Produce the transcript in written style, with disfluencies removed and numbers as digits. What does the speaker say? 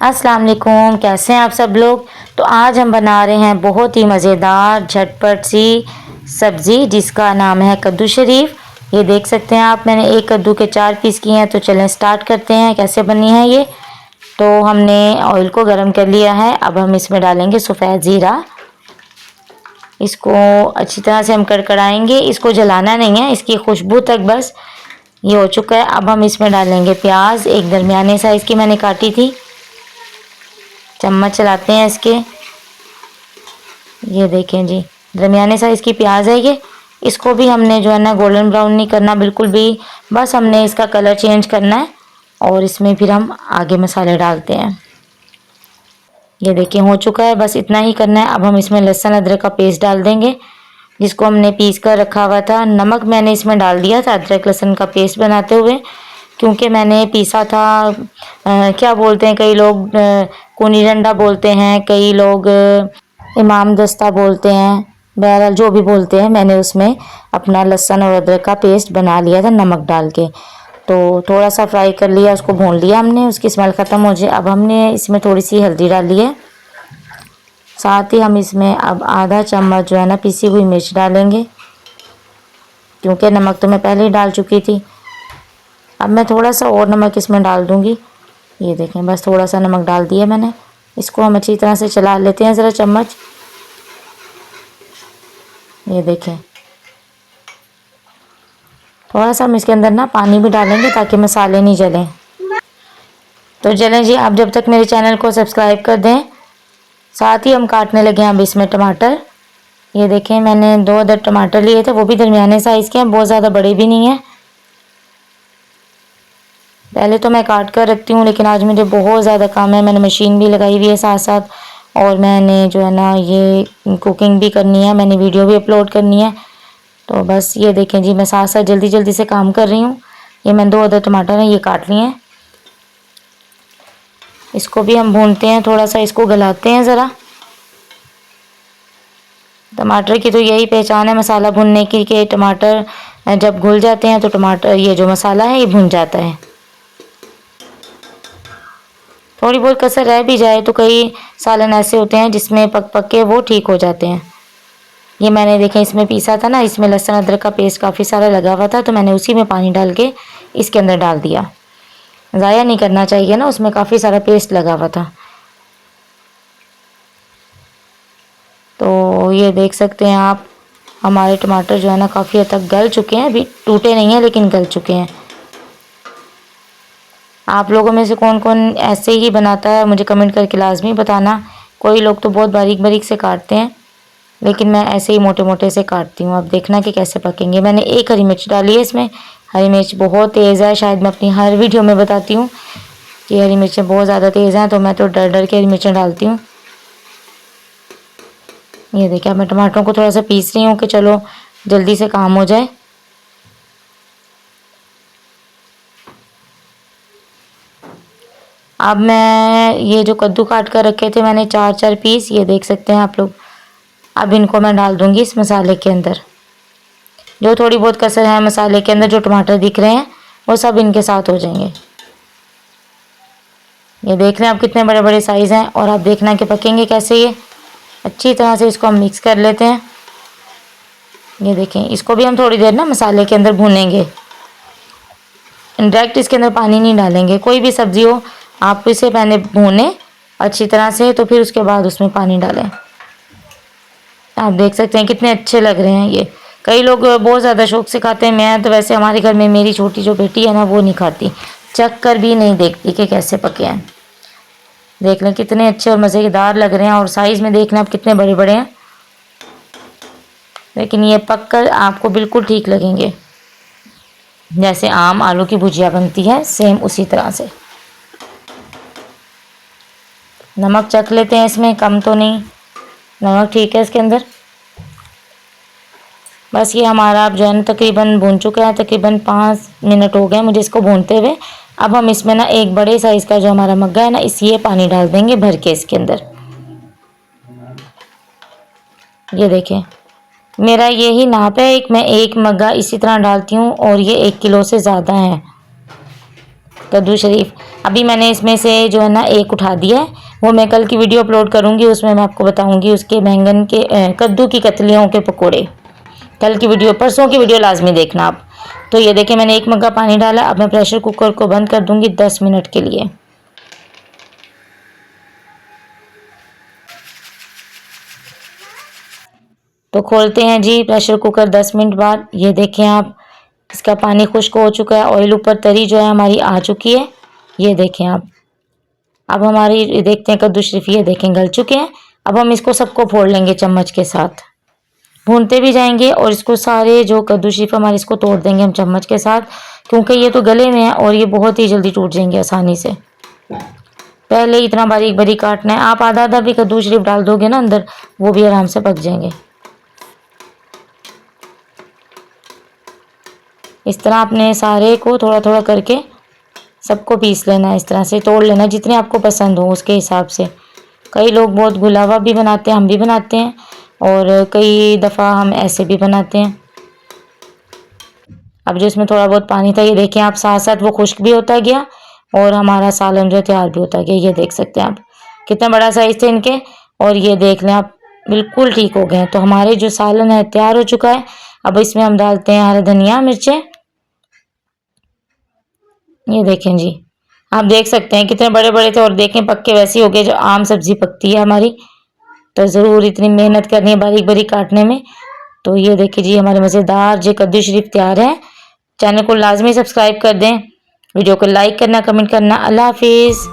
अस्सलाम वालेकुम, कैसे हैं आप सब लोग। तो आज हम बना रहे हैं बहुत ही मज़ेदार झटपट सी सब्ज़ी जिसका नाम है कद्दू शरीफ। ये देख सकते हैं आप, मैंने एक कद्दू के 4 पीस किए हैं। तो चलें स्टार्ट करते हैं कैसे बनी है ये। तो हमने ऑयल को गर्म कर लिया है। अब हम इसमें डालेंगे सफ़ेद ज़ीरा। इसको अच्छी तरह से हम कड़कड़ाएंगे, इसको जलाना नहीं है, इसकी खुशबू तक बस। ये हो चुका है। अब हम इसमें डालेंगे प्याज, एक दरमियाने साइज़ की मैंने काटी थी। चम्मच चलाते हैं इसके। ये देखें जी, दरमियाने साइज़ की प्याज है ये। इसको भी हमने जो है ना गोल्डन ब्राउन नहीं करना बिल्कुल भी, बस हमने इसका कलर चेंज करना है। और इसमें फिर हम आगे मसाले डालते हैं। ये देखिए हो चुका है, बस इतना ही करना है। अब हम इसमें लहसुन अदरक का पेस्ट डाल देंगे जिसको हमने पीस कर रखा हुआ था। नमक मैंने इसमें डाल दिया था अदरक लहसुन का पेस्ट बनाते हुए, क्योंकि मैंने पीसा था। क्या बोलते हैं कई लोग, कूनी डंडा बोलते हैं, कई लोग इमाम दस्ता बोलते हैं। बहरहाल जो भी बोलते हैं, मैंने उसमें अपना लहसुन और अदरक का पेस्ट बना लिया था नमक डाल के। तो थोड़ा सा फ्राई कर लिया, उसको भून लिया हमने, उसकी स्मेल ख़त्म हो जाए। अब हमने इसमें थोड़ी सी हल्दी डाली है, साथ ही हम इसमें अब आधा चम्मच जो है ना पिसी हुई मिर्च डालेंगे, क्योंकि नमक तो मैं पहले ही डाल चुकी थी। अब मैं थोड़ा सा और नमक इसमें डाल दूँगी। ये देखें, बस थोड़ा सा नमक डाल दिया मैंने। इसको हम अच्छी तरह से चला लेते हैं ज़रा चम्मच। ये देखें, थोड़ा सा हम इसके अंदर ना पानी भी डालेंगे ताकि मसाले नहीं जलें। तो चलें जी, आप जब तक मेरे चैनल को सब्सक्राइब कर दें। साथ ही हम काटने लगे हैं अब इसमें टमाटर। ये देखें, मैंने 2 अदर टमाटर लिए थे, वो भी दरमियाने साइज़ के हैं, बहुत ज़्यादा बड़े भी नहीं हैं। पहले तो मैं काट कर रखती हूँ, लेकिन आज मुझे बहुत ज़्यादा काम है। मैंने मशीन भी लगाई हुई है साथ साथ, और मैंने जो है ना ये कुकिंग भी करनी है, मैंने वीडियो भी अपलोड करनी है। तो बस ये देखें जी, मैं साथ साथ जल्दी जल्दी से काम कर रही हूँ। ये मैंने 2 अदर टमाटर हैं, ये काट लिए हैं। इसको भी हम भूनते हैं, थोड़ा सा इसको गलाते हैं ज़रा। टमाटर की तो यही पहचान है मसाला भुनने की, कि टमाटर जब घुल जाते हैं तो टमाटर ये जो मसाला है ये भुन जाता है। थोड़ी बहुत कसर रह भी जाए तो कई सालन ऐसे होते हैं जिसमें पक पक के वो ठीक हो जाते हैं। ये मैंने देखें इसमें पीसा था ना, इसमें लहसुन अदरक का पेस्ट काफ़ी सारा लगा हुआ था, तो मैंने उसी में पानी डाल के इसके अंदर डाल दिया। ज़ाया नहीं करना चाहिए ना, उसमें काफ़ी सारा पेस्ट लगा हुआ था। तो ये देख सकते हैं आप, हमारे टमाटर जो है ना काफ़ी हद तक गल चुके हैं। अभी टूटे नहीं हैं, लेकिन गल चुके हैं। आप लोगों में से कौन कौन ऐसे ही बनाता है मुझे कमेंट करके लाजमी बताना। कोई लोग तो बहुत बारीक बारीक से काटते हैं, लेकिन मैं ऐसे ही मोटे मोटे से काटती हूँ। अब देखना कि कैसे पकेंगे। मैंने एक हरी मिर्च डाली है इसमें। हरी मिर्च बहुत तेज़ है, शायद मैं अपनी हर वीडियो में बताती हूँ कि हरी मिर्चें बहुत ज़्यादा तेज़ हैं, तो मैं तो डर डर के हरी मिर्चें डालती हूँ। ये देखिए, मैं टमाटरों को थोड़ा सा पीस रही हूँ कि चलो जल्दी से काम हो जाए। अब मैं ये जो कद्दू काट कर रखे थे मैंने 4-4 पीस, ये देख सकते हैं आप लोग। अब इनको मैं डाल दूंगी इस मसाले के अंदर। जो थोड़ी बहुत कसर है मसाले के अंदर, जो टमाटर दिख रहे हैं वो सब इनके साथ हो जाएंगे। ये देख रहे हैं आप कितने बड़े बड़े साइज़ हैं, और आप देखना कि पकेंगे कैसे। ये अच्छी तरह से इसको हम मिक्स कर लेते हैं। ये देखें, इसको भी हम थोड़ी देर ना मसाले के अंदर भूनेंगे। डायरेक्ट इसके अंदर पानी नहीं डालेंगे। कोई भी सब्ज़ी हो, आप इसे पहले भूनें अच्छी तरह से, तो फिर उसके बाद उसमें पानी डालें। आप देख सकते हैं कितने अच्छे लग रहे हैं ये। कई लोग बहुत ज़्यादा शौक से खाते हैं। मैं तो वैसे हमारे घर में मेरी छोटी जो बेटी है ना वो नहीं खाती, चख कर भी नहीं देखती कि कैसे पके हैं। देख लें कितने अच्छे और मज़ेदार लग रहे हैं, और साइज़ में देख लें आप कितने बड़े बड़े हैं। लेकिन ये पक कर आपको बिल्कुल ठीक लगेंगे, जैसे आम आलू की भुजिया बनती है सेम उसी तरह से। नमक चख लेते हैं, इसमें कम तो नहीं, नमक ठीक है इसके अंदर। बस ये हमारा अब जो है ना तकरीबन भून चुका है। तकरीबन 5 मिनट हो गए मुझे इसको भूनते हुए। अब हम इसमें ना एक बड़े साइज़ का जो हमारा मग्गा है ना, ये पानी डाल देंगे भर के इसके अंदर। ये देखें, मेरा यही नाप है, मैं एक मग्गा इसी तरह डालती हूँ, और ये 1 किलो से ज़्यादा है। कद्दू शरीफ। अभी मैंने इसमें से जो है ना एक उठा दिया है, वो मैं कल की वीडियो अपलोड करूँगी, उसमें मैं आपको बताऊँगी उसके बैंगन के कद्दू की कतलियों के पकोड़े। कल की वीडियो, परसों की वीडियो लाजमी देखना आप। तो ये देखिए मैंने 1 मग्गा पानी डाला। अब मैं प्रेशर कुकर को बंद कर दूँगी 10 मिनट के लिए। तो खोलते हैं जी प्रेशर कुकर 10 मिनट बाद। ये देखें आप, इसका पानी खुश्क हो चुका है, ऑयल ऊपर तरी जो है हमारी आ चुकी है। ये देखें आप, अब हमारी देखते हैं कद्दू शरीफ, ये देखें गल चुके हैं। अब हम इसको सबको फोड़ लेंगे चम्मच के साथ, भूनते भी जाएंगे और इसको सारे जो कद्दू शरीफ हमारे इसको तोड़ देंगे हम चम्मच के साथ, क्योंकि ये तो गले में है और ये बहुत ही जल्दी टूट जाएंगे आसानी से। पहले इतना बारीक बारीक काटना है, आप आधा आधा भी कद्दू शरीफ डाल दोगे ना अंदर, वो भी आराम से पक जाएंगे। इस तरह आपने सारे को थोड़ा थोड़ा करके सबको पीस लेना है, इस तरह से तोड़ लेना, जितने आपको पसंद हो उसके हिसाब से। कई लोग बहुत गुलावा भी बनाते हैं, हम भी बनाते हैं, और कई दफ़ा हम ऐसे भी बनाते हैं। अब जो इसमें थोड़ा बहुत पानी था, ये देखें आप, साथ साथ वो खुश्क भी होता गया और हमारा सालन जो तैयार भी होता गया। ये देख सकते हैं आप कितना बड़ा साइज़ थे इनके, और ये देख लें आप बिल्कुल ठीक हो गए। तो हमारे जो सालन है तैयार हो चुका है। अब इसमें हम डालते हैं हरा धनिया, मिर्चें। ये देखें जी, आप देख सकते हैं कितने बड़े बड़े थे, और देखें पक्के वैसे हो गए जो आम सब्जी पकती है हमारी। तो ज़रूर इतनी मेहनत करनी है बारीक बारीक काटने में। तो ये देखिए जी, हमारे मज़ेदार जो कद्दू शरीफ तैयार है। चैनल को लाजमी सब्सक्राइब कर दें, वीडियो को लाइक करना, कमेंट करना। अल्लाह हाफिज़।